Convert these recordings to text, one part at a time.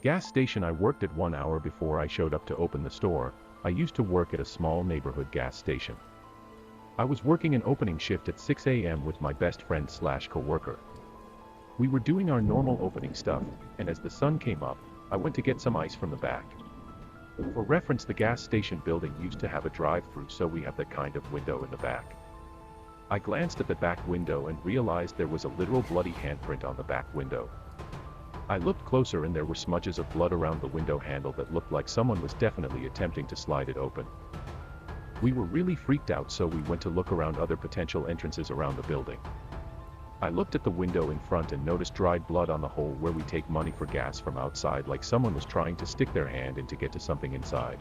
gas station I worked at 1 hour before I showed up to open the store. I used to work at a small neighborhood gas station. I was working an opening shift at 6 a.m. with my best friend / co-worker. We were doing our normal opening stuff, and as the sun came up, I went to get some ice from the back. For reference, the gas station building used to have a drive-through, so we have that kind of window in the back. I glanced at the back window and realized there was a literal bloody handprint on the back window. I looked closer and there were smudges of blood around the window handle that looked like someone was definitely attempting to slide it open. We were really freaked out, so we went to look around other potential entrances around the building. I looked at the window in front and noticed dried blood on the hole where we take money for gas from outside, like someone was trying to stick their hand in to get to something inside.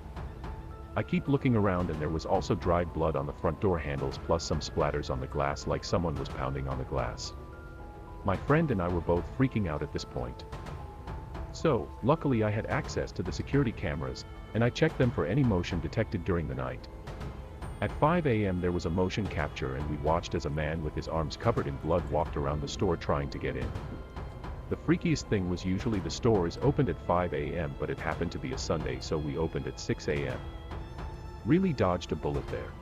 I keep looking around and there was also dried blood on the front door handles, plus some splatters on the glass like someone was pounding on the glass. My friend and I were both freaking out at this point. So, luckily I had access to the security cameras, and I checked them for any motion detected during the night. At 5 a.m. there was a motion capture and we watched as a man with his arms covered in blood walked around the store trying to get in. The freakiest thing was usually the store is opened at 5 a.m. but it happened to be a Sunday, so we opened at 6 a.m. Really dodged a bullet there.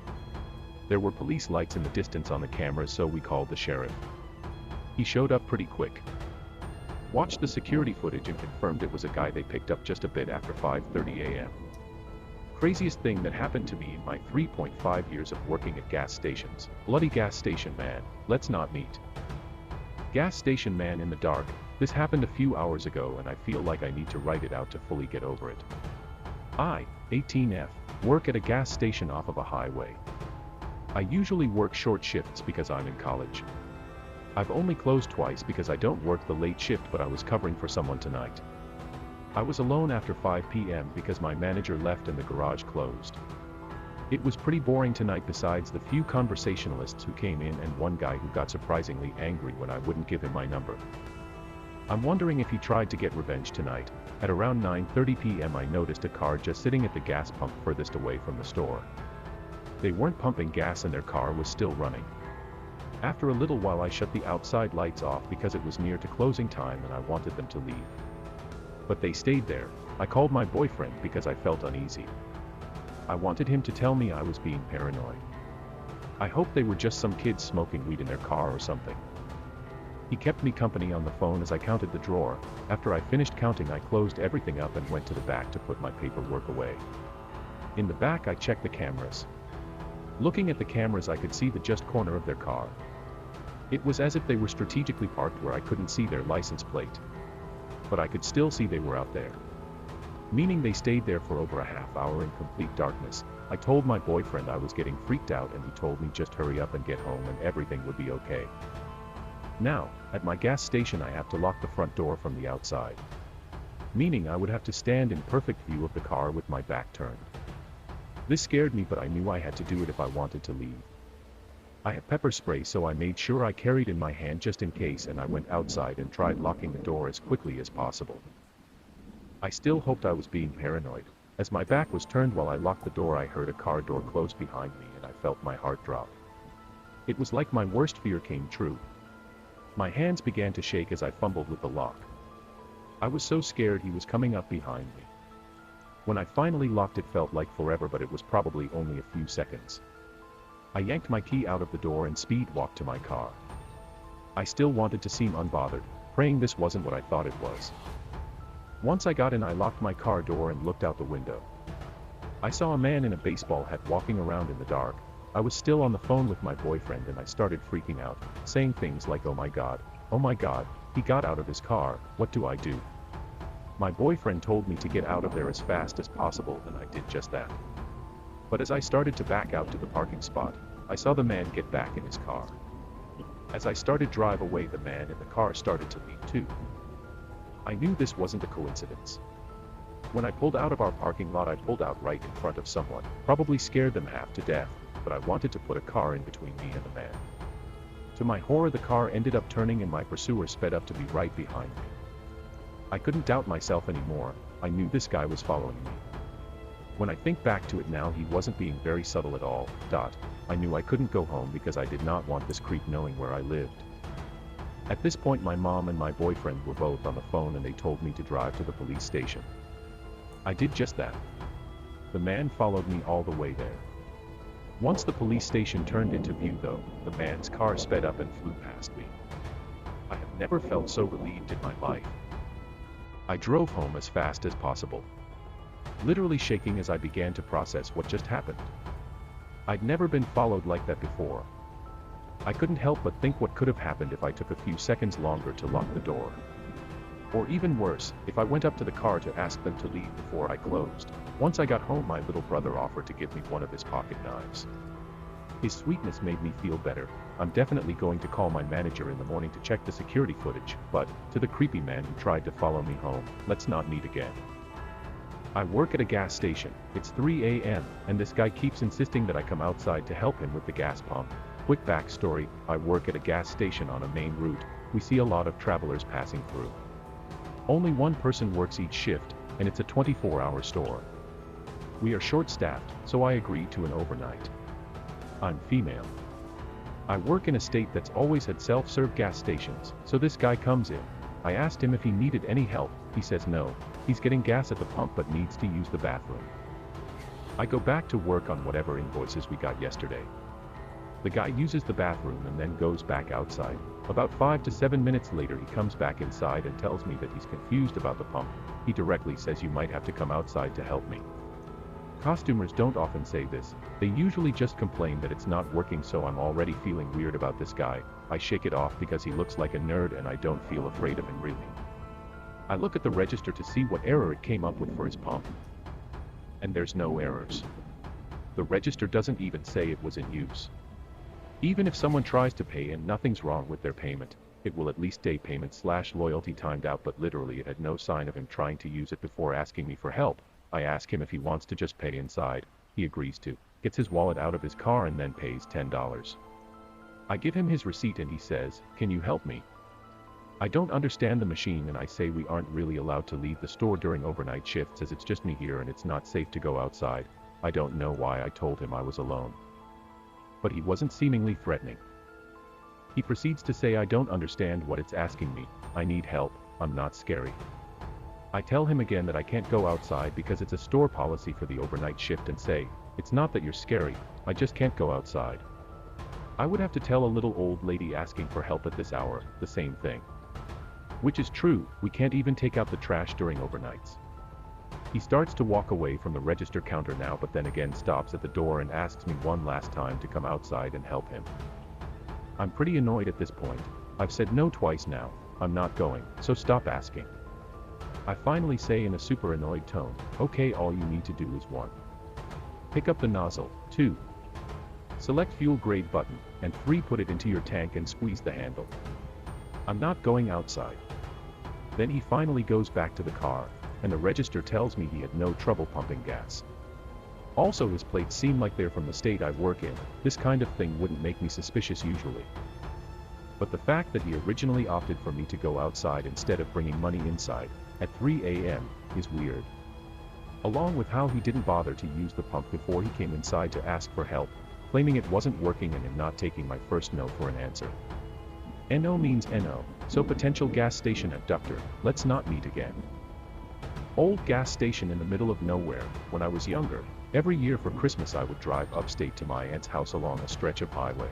There were police lights in the distance on the cameras, so we called the sheriff. He showed up pretty quick. Watched the security footage and confirmed it was a guy they picked up just a bit after 5:30 a.m. Craziest thing that happened to me in my 3.5 years of working at gas stations. Bloody gas station man, let's not meet. Gas station man in the dark. This happened a few hours ago and I feel like I need to write it out to fully get over it. I, 18F, work at a gas station off of a highway. I usually work short shifts because I'm in college. I've only closed twice because I don't work the late shift, but I was covering for someone tonight. I was alone after 5 p.m. because my manager left and the garage closed. It was pretty boring tonight besides the few conversationalists who came in and one guy who got surprisingly angry when I wouldn't give him my number. I'm wondering if he tried to get revenge tonight. At around 9:30 p.m. I noticed a car just sitting at the gas pump furthest away from the store. They weren't pumping gas and their car was still running. After a little while I shut the outside lights off because it was near to closing time and I wanted them to leave. But they stayed there. I called my boyfriend because I felt uneasy. I wanted him to tell me I was being paranoid. I hoped they were just some kids smoking weed in their car or something. He kept me company on the phone as I counted the drawer. After I finished counting I closed everything up and went to the back to put my paperwork away. In the back I checked the cameras. Looking at the cameras I could see the just corner of their car. It was as if they were strategically parked where I couldn't see their license plate. But I could still see they were out there. Meaning they stayed there for over a half hour in complete darkness. I told my boyfriend I was getting freaked out and he told me just hurry up and get home and everything would be okay. Now, at my gas station I have to lock the front door from the outside. Meaning I would have to stand in perfect view of the car with my back turned. This scared me, but I knew I had to do it if I wanted to leave. I have pepper spray, so I made sure I carried in my hand just in case, and I went outside and tried locking the door as quickly as possible. I still hoped I was being paranoid. As my back was turned while I locked the door I heard a car door close behind me and I felt my heart drop. It was like my worst fear came true. My hands began to shake as I fumbled with the lock. I was so scared he was coming up behind me. When I finally locked it felt like forever, but it was probably only a few seconds. I yanked my key out of the door and speed walked to my car. I still wanted to seem unbothered, praying this wasn't what I thought it was. Once I got in I locked my car door and looked out the window. I saw a man in a baseball hat walking around in the dark. I was still on the phone with my boyfriend and I started freaking out, saying things like oh my god, he got out of his car, what do I do? My boyfriend told me to get out of there as fast as possible and I did just that. But as I started to back out to the parking spot, I saw the man get back in his car. As I started to drive away the man in the car started to leave too. I knew this wasn't a coincidence. When I pulled out of our parking lot I pulled out right in front of someone, probably scared them half to death, but I wanted to put a car in between me and the man. To my horror the car ended up turning and my pursuer sped up to be right behind me. I couldn't doubt myself anymore, I knew this guy was following me. When I think back to it now he wasn't being very subtle at all. I knew I couldn't go home because I did not want this creep knowing where I lived. At this point my mom and my boyfriend were both on the phone and they told me to drive to the police station. I did just that. The man followed me all the way there. Once the police station turned into view though, the man's car sped up and flew past me. I have never felt so relieved in my life. I drove home as fast as possible, literally shaking as I began to process what just happened. I'd never been followed like that before. I couldn't help but think what could have happened if I took a few seconds longer to lock the door. Or even worse, if I went up to the car to ask them to leave before I closed. Once I got home my little brother offered to give me one of his pocket knives. His sweetness made me feel better. I'm definitely going to call my manager in the morning to check the security footage, but, to the creepy man who tried to follow me home, let's not meet again. I work at a gas station, it's 3 a.m., and this guy keeps insisting that I come outside to help him with the gas pump. Quick backstory, I work at a gas station on a main route. We see a lot of travelers passing through. Only one person works each shift, and it's a 24-hour store. We are short-staffed, so I agreed to an overnight. I'm female. I work in a state that's always had self-serve gas stations, so this guy comes in. I asked him if he needed any help, he says no, he's getting gas at the pump but needs to use the bathroom. I go back to work on whatever invoices we got yesterday. The guy uses the bathroom and then goes back outside. About 5 to 7 minutes later he comes back inside and tells me that he's confused about the pump. He directly says you might have to come outside to help me. Costumers don't often say this, they usually just complain that it's not working, so I'm already feeling weird about this guy. I shake it off because he looks like a nerd and I don't feel afraid of him really. I look at the register to see what error it came up with for his pump. And there's no errors. The register doesn't even say it was in use. Even if someone tries to pay and nothing's wrong with their payment, it will at least day payment / loyalty timed out, but literally it had no sign of him trying to use it before asking me for help. I ask him if he wants to just pay inside. He agrees to, gets his wallet out of his car and then pays $10. I give him his receipt and he says, "Can you help me?" I don't understand the machine and I say we aren't really allowed to leave the store during overnight shifts as it's just me here and it's not safe to go outside. I don't know why I told him I was alone. But he wasn't seemingly threatening. He proceeds to say I don't understand what it's asking me, I need help, I'm not scary. I tell him again that I can't go outside because it's a store policy for the overnight shift and say, it's not that you're scary, I just can't go outside. I would have to tell a little old lady asking for help at this hour, the same thing. Which is true, we can't even take out the trash during overnights. He starts to walk away from the register counter now but then again stops at the door and asks me one last time to come outside and help him. I'm pretty annoyed at this point. I've said no twice now, I'm not going, so stop asking. I finally say in a super annoyed tone, okay, all you need to do is 1. Pick up the nozzle, 2. Select fuel grade button, and 3. Put it into your tank and squeeze the handle. I'm not going outside. Then he finally goes back to the car, and the register tells me he had no trouble pumping gas. Also his plates seem like they're from the state I work in. This kind of thing wouldn't make me suspicious usually. But the fact that he originally opted for me to go outside instead of bringing money inside, at 3 a.m., is weird. Along with how he didn't bother to use the pump before he came inside to ask for help, claiming it wasn't working and him not taking my first no for an answer. NO means NO, so potential gas station abductor, let's not meet again. Old gas station in the middle of nowhere. When I was younger, every year for Christmas I would drive upstate to my aunt's house along a stretch of highway.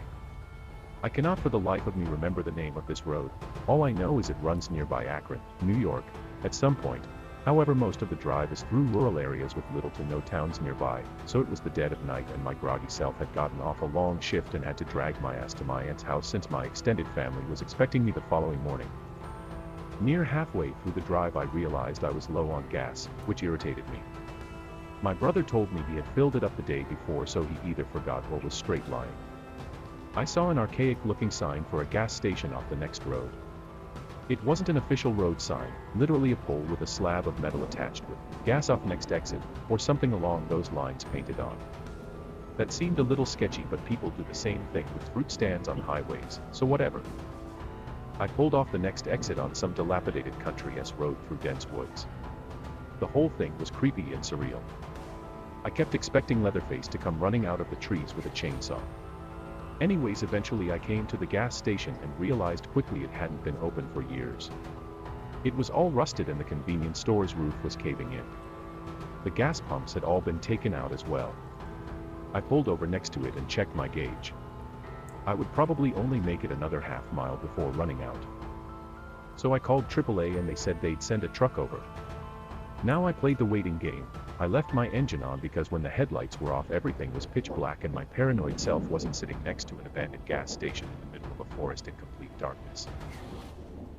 I cannot for the life of me remember the name of this road, all I know is it runs nearby Akron, New York, at some point. However, most of the drive is through rural areas with little to no towns nearby, so it was the dead of night and my groggy self had gotten off a long shift and had to drag my ass to my aunt's house since my extended family was expecting me the following morning. Near halfway through the drive I realized I was low on gas, which irritated me. My brother told me he had filled it up the day before, so he either forgot or was straight lying. I saw an archaic-looking sign for a gas station off the next road. It wasn't an official road sign, literally a pole with a slab of metal attached with "gas off next exit," or something along those lines painted on. That seemed a little sketchy, but people do the same thing with fruit stands on highways, so whatever. I pulled off the next exit on some dilapidated country-esque road through dense woods. The whole thing was creepy and surreal. I kept expecting Leatherface to come running out of the trees with a chainsaw. Anyways, eventually I came to the gas station and realized quickly it hadn't been open for years. It was all rusted and the convenience store's roof was caving in. The gas pumps had all been taken out as well. I pulled over next to it and checked my gauge. I would probably only make it another half mile before running out. So I called AAA and they said they'd send a truck over. Now I played the waiting game. I left my engine on because when the headlights were off everything was pitch black and my paranoid self wasn't sitting next to an abandoned gas station in the middle of a forest in complete darkness.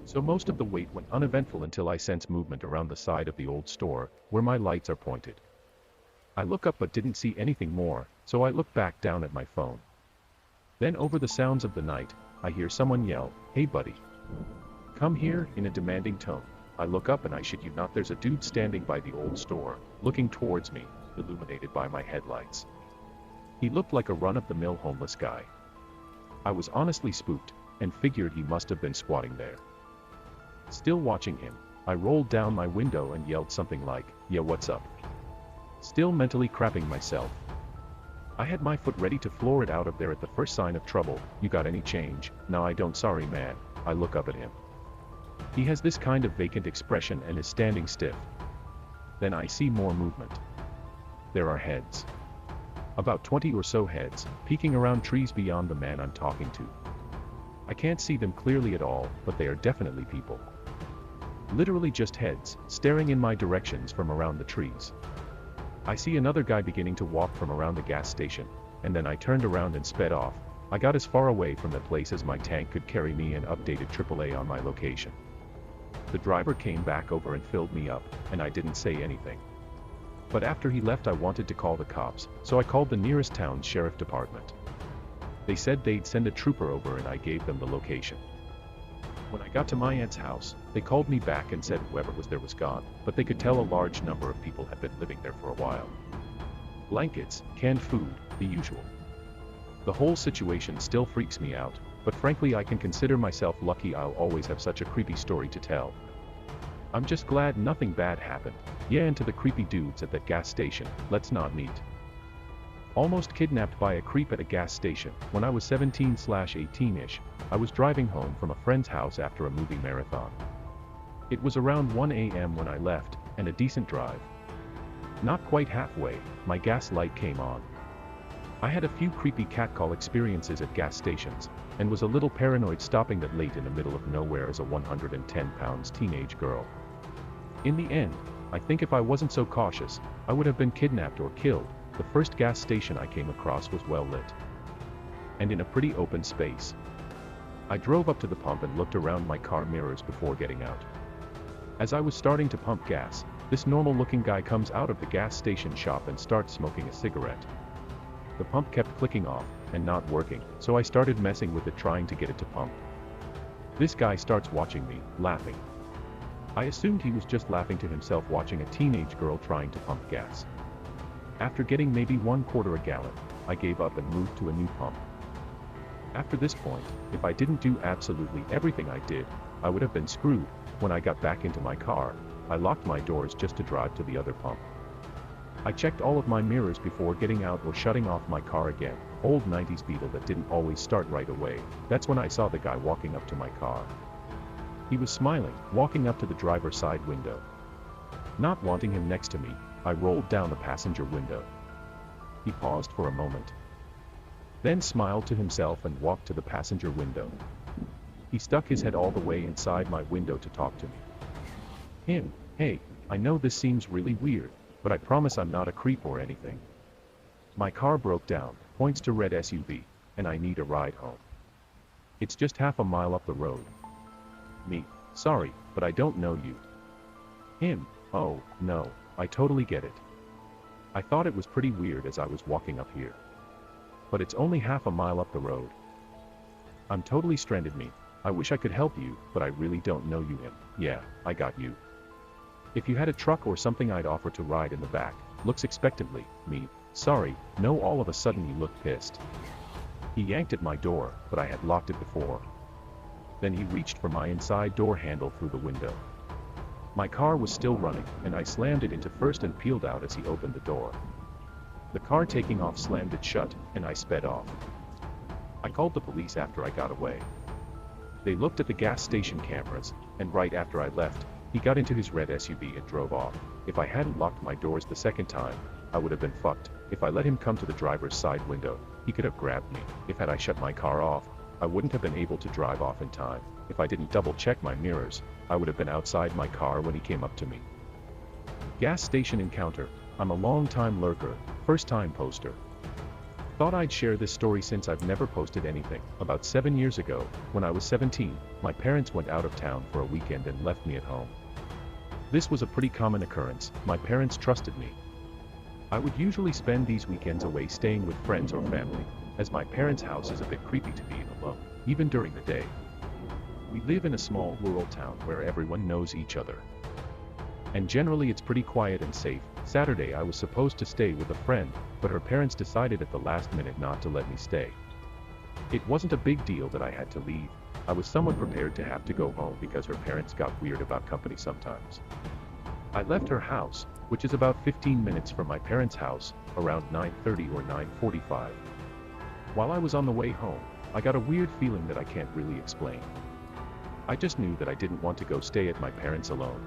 So most of the wait went uneventful until I sensed movement around the side of the old store, where my lights are pointed. I look up but didn't see anything more, so I look back down at my phone. Then over the sounds of the night, I hear someone yell, "Hey buddy. Come here," in a demanding tone. I look up and I shit you not, there's a dude standing by the old store, looking towards me, illuminated by my headlights. He looked like a run-of-the-mill homeless guy. I was honestly spooked, and figured he must have been squatting there. Still watching him, I rolled down my window and yelled something like, "Yeah, what's up?" Still mentally crapping myself. I had my foot ready to floor it out of there at the first sign of trouble. "You got any change?" "No, I don't, sorry man." I look up at him. He has this kind of vacant expression and is standing stiff. Then I see more movement. There are heads. About 20 or so heads, peeking around trees beyond the man I'm talking to. I can't see them clearly at all, but they are definitely people. Literally just heads, staring in my directions from around the trees. I see another guy beginning to walk from around the gas station, and then I turned around and sped off. I got as far away from the place as my tank could carry me and updated AAA on my location. The driver came back over and filled me up, and I didn't say anything. But after he left I wanted to call the cops, so I called the nearest town's sheriff department. They said they'd send a trooper over and I gave them the location. When I got to my aunt's house, they called me back and said whoever was there was gone, but they could tell a large number of people had been living there for a while. Blankets, canned food, the usual. The whole situation still freaks me out, but frankly I can consider myself lucky I'll always have such a creepy story to tell. I'm just glad nothing bad happened. Yeah, and to the creepy dudes at that gas station, let's not meet. Almost kidnapped by a creep at a gas station. When I was 17/18ish, I was driving home from a friend's house after a movie marathon. It was around 1 a.m. when I left, and a decent drive. Not quite halfway, my gas light came on. I had a few creepy catcall experiences at gas stations, and was a little paranoid stopping that late in the middle of nowhere as a 110-pound teenage girl. In the end, I think if I wasn't so cautious, I would have been kidnapped or killed. The first gas station I came across was well lit, and in a pretty open space. I drove up to the pump and looked around my car mirrors before getting out. As I was starting to pump gas, this normal-looking guy comes out of the gas station shop and starts smoking a cigarette. The pump kept clicking off, and not working, so I started messing with it trying to get it to pump. This guy starts watching me, laughing. I assumed he was just laughing to himself watching a teenage girl trying to pump gas. After getting maybe 1/4 a gallon, I gave up and moved to a new pump. After this point, if I didn't do absolutely everything I did, I would have been screwed. When I got back into my car, I locked my doors just to drive to the other pump. I checked all of my mirrors before getting out or shutting off my car again. Old 90s Beetle that didn't always start right away. That's when I saw the guy walking up to my car. He was smiling, walking up to the driver's side window. Not wanting him next to me, I rolled down the passenger window. He paused for a moment, then smiled to himself and walked to the passenger window. He stuck his head all the way inside my window to talk to me. Him, "Hey, I know this seems really weird, but I promise I'm not a creep or anything. My car broke down," points to red SUV, "and I need a ride home. It's just half a mile up the road." Me, "Sorry, but I don't know you." Him, "Oh, no, I totally get it. I thought it was pretty weird as I was walking up here. But it's only half a mile up the road. I'm totally stranded. Me, I wish I could help you, but I really don't know you." Him, "Yeah, I got you. If you had a truck or something I'd offer to ride in the back." Looks expectantly. Me, "Sorry, no." All of a sudden he looked pissed. He yanked at my door, but I had locked it before. Then he reached for my inside door handle through the window. My car was still running, and I slammed it into first and peeled out as he opened the door. The car taking off slammed it shut, and I sped off. I called the police after I got away. They looked at the gas station cameras, and right after I left, he got into his red SUV and drove off. If I hadn't locked my doors the second time, I would have been fucked. If I let him come to the driver's side window, he could have grabbed me. If had I shut my car off, I wouldn't have been able to drive off in time. If I didn't double check my mirrors, I would have been outside my car when he came up to me. Gas station encounter. I'm a long-time lurker, first-time poster. Thought I'd share this story since I've never posted anything. About 7 years ago, when I was 17, my parents went out of town for a weekend and left me at home. This was a pretty common occurrence. My parents trusted me. I would usually spend these weekends away staying with friends or family, as my parents' house is a bit creepy to be alone, even during the day. We live in a small rural town where everyone knows each other. And generally it's pretty quiet and safe. Saturday I was supposed to stay with a friend, but her parents decided at the last minute not to let me stay. It wasn't a big deal that I had to leave. I was somewhat prepared to have to go home because her parents got weird about company sometimes. I left her house, which is about 15 minutes from my parents' house, around 9:30 or 9:45. While I was on the way home, I got a weird feeling that I can't really explain. I just knew that I didn't want to go stay at my parents' alone.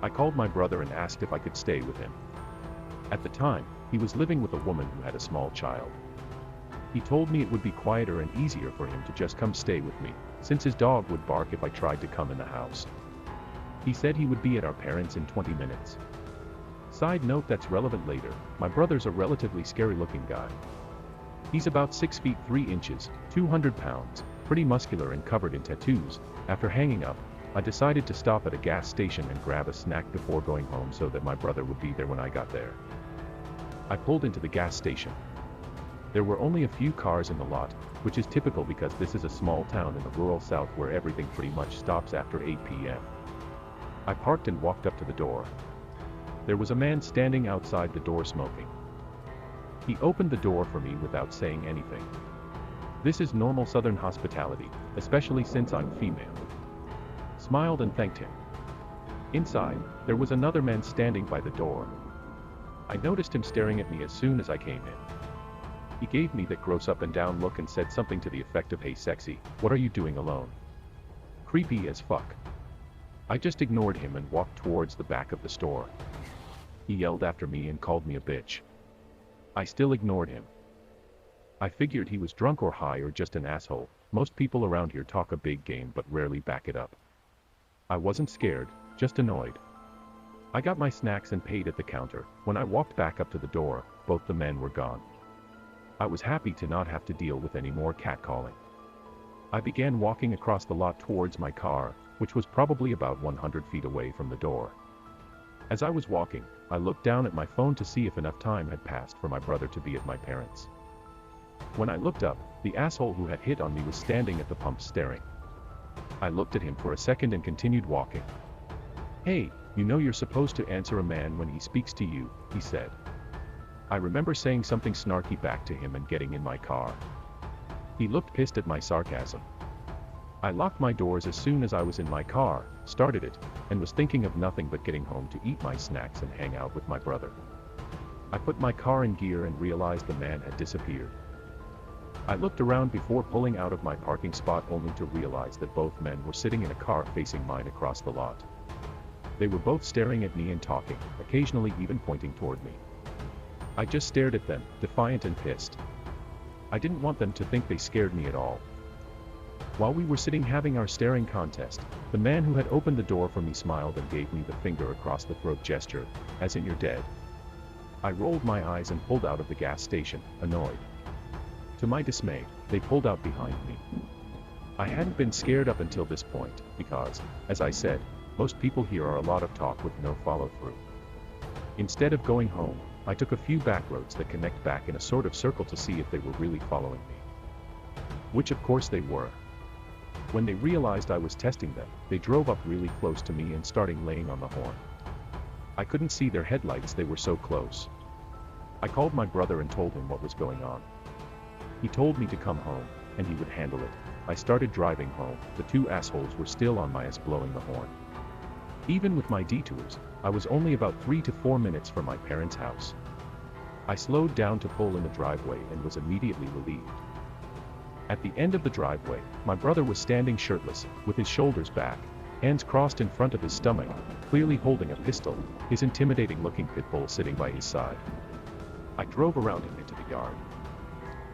I called my brother and asked if I could stay with him. At the time, he was living with a woman who had a small child. He told me it would be quieter and easier for him to just come stay with me, since his dog would bark if I tried to come in the house. He said he would be at our parents' in 20 minutes. Side note that's relevant later, my brother's a relatively scary-looking guy. He's about 6 feet 3 inches, 200 pounds, pretty muscular and covered in tattoos. After hanging up, I decided to stop at a gas station and grab a snack before going home so that my brother would be there when I got there. I pulled into the gas station. There were only a few cars in the lot, which is typical because this is a small town in the rural south where everything pretty much stops after 8 p.m. I parked and walked up to the door. There was a man standing outside the door smoking. He opened the door for me without saying anything. This is normal Southern hospitality, especially since I'm female. Smiled and thanked him. Inside, there was another man standing by the door. I noticed him staring at me as soon as I came in. He gave me that gross up and down look and said something to the effect of, "Hey sexy, what are you doing alone?" Creepy as fuck. I just ignored him and walked towards the back of the store. He yelled after me and called me a bitch. I still ignored him. I figured he was drunk or high or just an asshole. Most people around here talk a big game but rarely back it up. I wasn't scared, just annoyed. I got my snacks and paid at the counter. When I walked back up to the door, both the men were gone. I was happy to not have to deal with any more catcalling. I began walking across the lot towards my car, which was probably about 100 feet away from the door. As I was walking, I looked down at my phone to see if enough time had passed for my brother to be at my parents'. When I looked up, the asshole who had hit on me was standing at the pump staring. I looked at him for a second and continued walking. "Hey, you know you're supposed to answer a man when he speaks to you," he said. I remember saying something snarky back to him and getting in my car. He looked pissed at my sarcasm. I locked my doors as soon as I was in my car, started it, and was thinking of nothing but getting home to eat my snacks and hang out with my brother. I put my car in gear and realized the man had disappeared. I looked around before pulling out of my parking spot only to realize that both men were sitting in a car facing mine across the lot. They were both staring at me and talking, occasionally even pointing toward me. I just stared at them, defiant and pissed. I didn't want them to think they scared me at all. While we were sitting having our staring contest, the man who had opened the door for me smiled and gave me the finger across the throat gesture, as in "you're dead." I rolled my eyes and pulled out of the gas station, annoyed. To my dismay, they pulled out behind me. I hadn't been scared up until this point, because, as I said, most people here are a lot of talk with no follow-through. Instead of going home, I took a few back roads that connect back in a sort of circle to see if they were really following me. Which of course they were. When they realized I was testing them, they drove up really close to me and started laying on the horn. I couldn't see their headlights, they were so close. I called my brother and told him what was going on. He told me to come home, and he would handle it. I started driving home. The two assholes were still on my ass blowing the horn. Even with my detours, I was only about 3 to 4 minutes from my parents' house. I slowed down to pull in the driveway and was immediately relieved. At the end of the driveway, my brother was standing shirtless, with his shoulders back, hands crossed in front of his stomach, clearly holding a pistol, his intimidating-looking pit bull sitting by his side. I drove around him into the yard.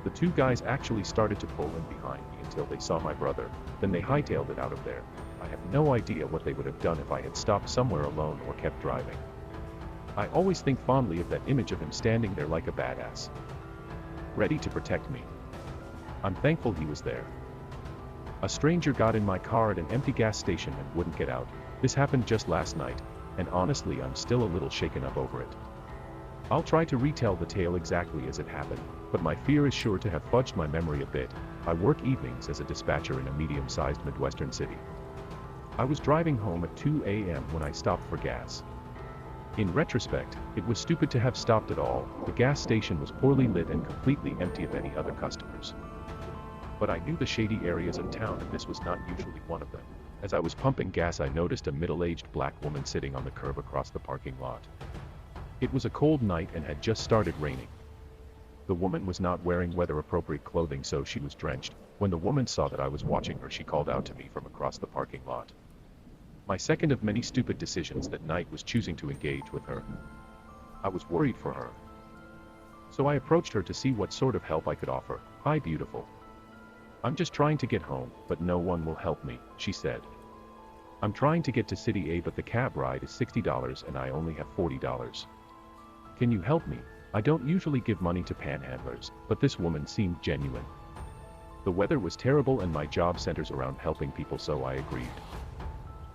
The two guys actually started to pull in behind me until they saw my brother, then they hightailed it out of there. I have no idea what they would have done if I had stopped somewhere alone or kept driving. I always think fondly of that image of him standing there like a badass, ready to protect me. I'm thankful he was there. A stranger got in my car at an empty gas station and wouldn't get out. This happened just last night, and honestly I'm still a little shaken up over it. I'll try to retell the tale exactly as it happened, but my fear is sure to have fudged my memory a bit. I work evenings as a dispatcher in a medium-sized Midwestern city. I was driving home at 2 a.m. when I stopped for gas. In retrospect, it was stupid to have stopped at all. The gas station was poorly lit and completely empty of any other customers. But I knew the shady areas of town and this was not usually one of them. As I was pumping gas I noticed a middle-aged black woman sitting on the curb across the parking lot. It was a cold night and had just started raining. The woman was not wearing weather-appropriate clothing so she was drenched. When the woman saw that I was watching her she called out to me from across the parking lot. My second of many stupid decisions that night was choosing to engage with her. I was worried for her. So I approached her to see what sort of help I could offer. "Hi beautiful. I'm just trying to get home, but no one will help me," she said. "I'm trying to get to City A but the cab ride is $60 and I only have $40. Can you help me? I don't usually give money to panhandlers, but this woman seemed genuine." The weather was terrible and my job centers around helping people so I agreed.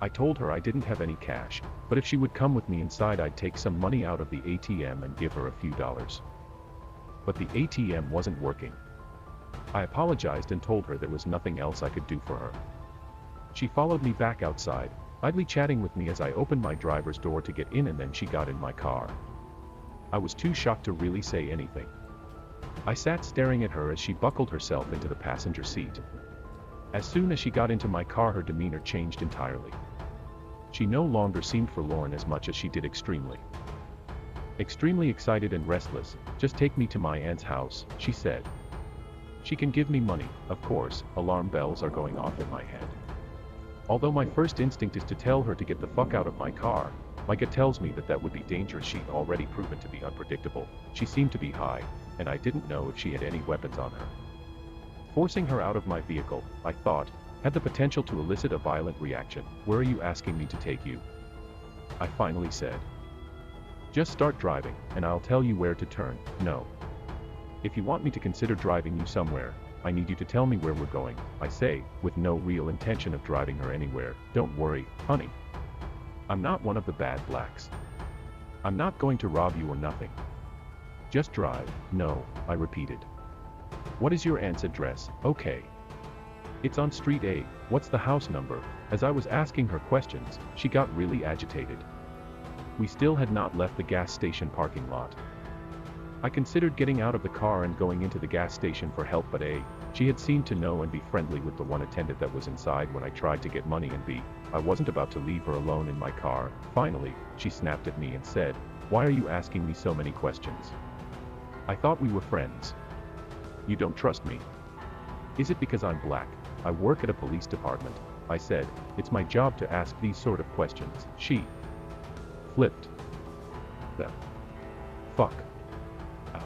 I told her I didn't have any cash, but if she would come with me inside I'd take some money out of the ATM and give her a few dollars. But the ATM wasn't working. I apologized and told her there was nothing else I could do for her. She followed me back outside, idly chatting with me as I opened my driver's door to get in and then she got in my car. I was too shocked to really say anything. I sat staring at her as she buckled herself into the passenger seat. As soon as she got into my car her demeanor changed entirely. She no longer seemed forlorn as much as she did extremely excited and restless. "Just take me to my aunt's house," she said. "She can give me money." Of course, alarm bells are going off in my head. Although my first instinct is to tell her to get the fuck out of my car, my gut tells me that that would be dangerous. She'd already proven to be unpredictable. She seemed to be high, and I didn't know if she had any weapons on her. Forcing her out of my vehicle, I thought, had the potential to elicit a violent reaction. "Where are you asking me to take you?" I finally said. "Just start driving, and I'll tell you where to turn." "No. If you want me to consider driving you somewhere, I need you to tell me where we're going," I say, with no real intention of driving her anywhere. "Don't worry, honey. I'm not one of the bad blacks. I'm not going to rob you or nothing. Just drive." "No," I repeated. "What is your aunt's address?" "Okay. It's on Street A. What's the house number?" As I was asking her questions, she got really agitated. We still had not left the gas station parking lot. I considered getting out of the car and going into the gas station for help, but A, she had seemed to know and be friendly with the one attendant that was inside when I tried to get money, and B, I wasn't about to leave her alone in my car. Finally, she snapped at me and said, "Why are you asking me so many questions? I thought we were friends. You don't trust me? Is it because I'm black? I work at a police department." I said, "It's my job to ask these sort of questions." She flipped the fuck out.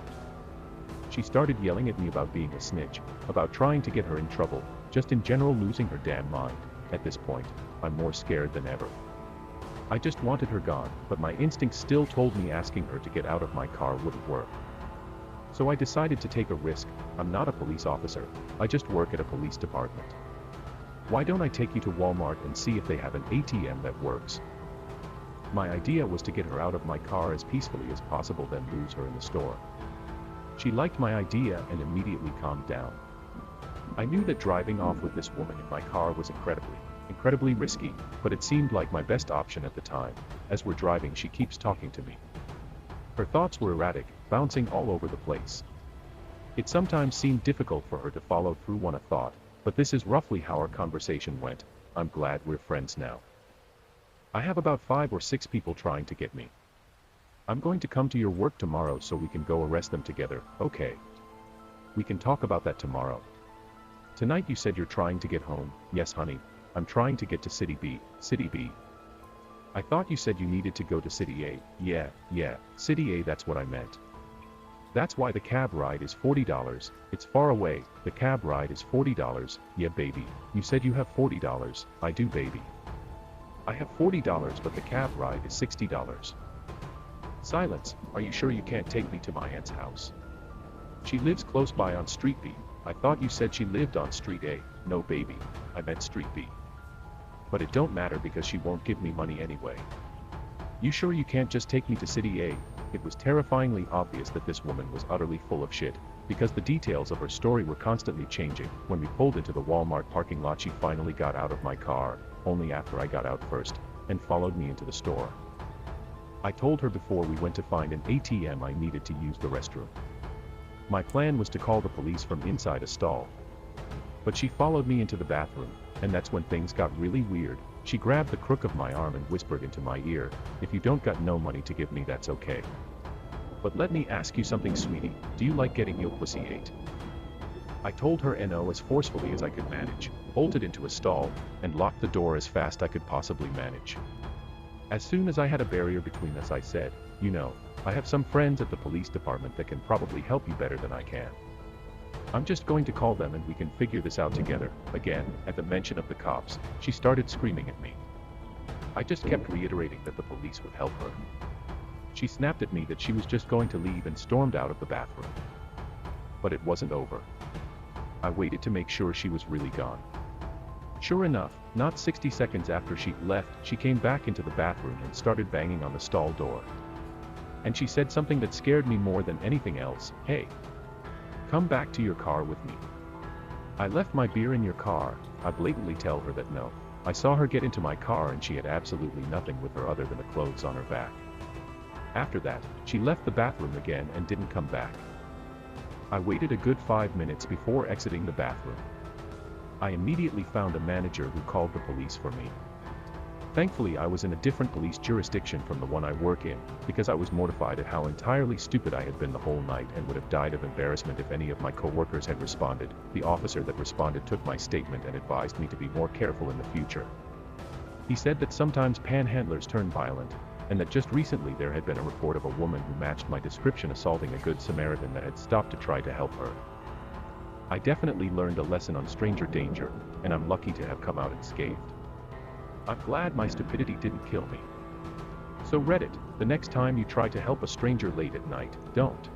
She started yelling at me about being a snitch, about trying to get her in trouble, just in general losing her damn mind. At this point, I'm more scared than ever. I just wanted her gone, but my instinct still told me asking her to get out of my car wouldn't work. So I decided to take a risk. I'm not a police officer, I just work at a police department. Why don't I take you to Walmart and see if they have an ATM that works? My idea was to get her out of my car as peacefully as possible, then lose her in the store. She liked my idea and immediately calmed down. I knew that driving off with this woman in my car was incredibly risky, but it seemed like my best option at the time. As we're driving, she keeps talking to me. Her thoughts were erratic, bouncing all over the place. It sometimes seemed difficult for her to follow through on a thought, but this is roughly how our conversation went. "I'm glad we're friends now. I have about 5 or 6 people trying to get me. I'm going to come to your work tomorrow so we can go arrest them together." "Okay. We can talk about that tomorrow." Tonight you said you're trying to get home. Yes, honey. I'm trying to get to City B. City B. I thought you said you needed to go to City A. Yeah, City A, that's what I meant. That's why the cab ride is $40. It's far away. The cab ride is $40. Yeah, baby. You said you have $40. I do, baby. I have $40, but the cab ride is $60. Silence. Are you sure you can't take me to my aunt's house? She lives close by on Street B. I thought you said she lived on Street A. No, baby. I meant Street B. But it don't matter because she won't give me money anyway. You sure you can't just take me to City A? It was terrifyingly obvious that this woman was utterly full of shit, because the details of her story were constantly changing. When we pulled into the Walmart parking lot, she finally got out of my car, only after I got out first, and followed me into the store. I told her before we went to find an ATM I needed to use the restroom. My plan was to call the police from inside a stall. But she followed me into the bathroom, and that's when things got really weird. She grabbed the crook of my arm and whispered into my ear, "If you don't got no money to give me, that's okay. But let me ask you something, sweetie, do you like getting your pussy ate?" I told her no as forcefully as I could manage, bolted into a stall, and locked the door as fast I could possibly manage. As soon as I had a barrier between us, I said, "You know, I have some friends at the police department that can probably help you better than I can. I'm just going to call them and we can figure this out together." Again, at the mention of the cops, she started screaming at me. I just kept reiterating that the police would help her. She snapped at me that she was just going to leave and stormed out of the bathroom. But it wasn't over. I waited to make sure she was really gone. Sure enough, not 60 seconds after she left, she came back into the bathroom and started banging on the stall door. And she said something that scared me more than anything else. "Hey, come back to your car with me. I left my beer in your car." I blatantly tell her that no. I saw her get into my car and she had absolutely nothing with her other than the clothes on her back. After that, she left the bathroom again and didn't come back. I waited a good 5 minutes before exiting the bathroom. I immediately found a manager who called the police for me. Thankfully, I was in a different police jurisdiction from the one I work in, because I was mortified at how entirely stupid I had been the whole night and would have died of embarrassment if any of my co-workers had responded. The officer that responded took my statement and advised me to be more careful in the future. He said that sometimes panhandlers turn violent, and that just recently there had been a report of a woman who matched my description assaulting a Good Samaritan that had stopped to try to help her. I definitely learned a lesson on stranger danger, and I'm lucky to have come out unscathed. I'm glad my stupidity didn't kill me. So Reddit, the next time you try to help a stranger late at night, don't.